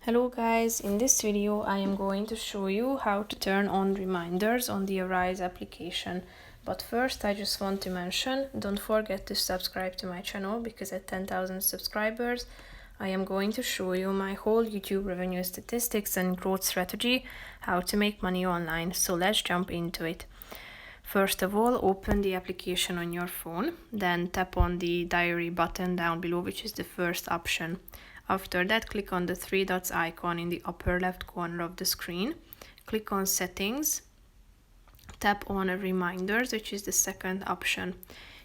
Hello guys, in this video I am going to show you how to turn on reminders on the Arise application. But first I just want to mention, don't forget to subscribe to my channel because at 10,000 subscribers I am going to show you my whole YouTube revenue statistics and growth strategy, how to make money online. So let's jump into it. First of all, open the application on your phone, then tap on the diary button down below, which is the first option. After that, click on the three dots icon in the upper left corner of the screen. Click on settings, tap on reminders, which is the second option.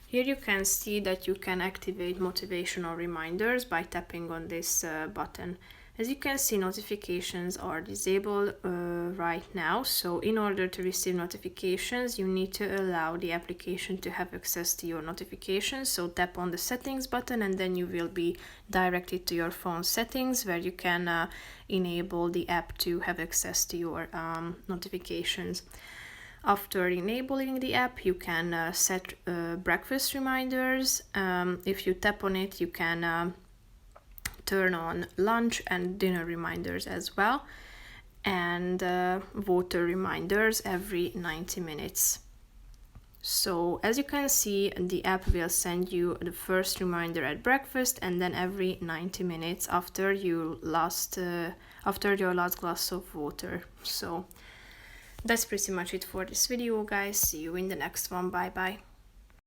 Here you can see that you can activate motivational reminders by tapping on this button. As you can see, notifications are disabled right now. So in order to receive notifications, you need to allow the application to have access to your notifications. So tap on the settings button and then you will be directed to your phone settings where you can enable the app to have access to your notifications. After enabling the app, you can set breakfast reminders. If you tap on it, you can turn on lunch and dinner reminders as well, and water reminders every 90 minutes. So as you can see, the app will send you the first reminder at breakfast and then every 90 minutes after your last glass of water. So that's pretty much it for this video, guys. See you in the next one. Bye bye.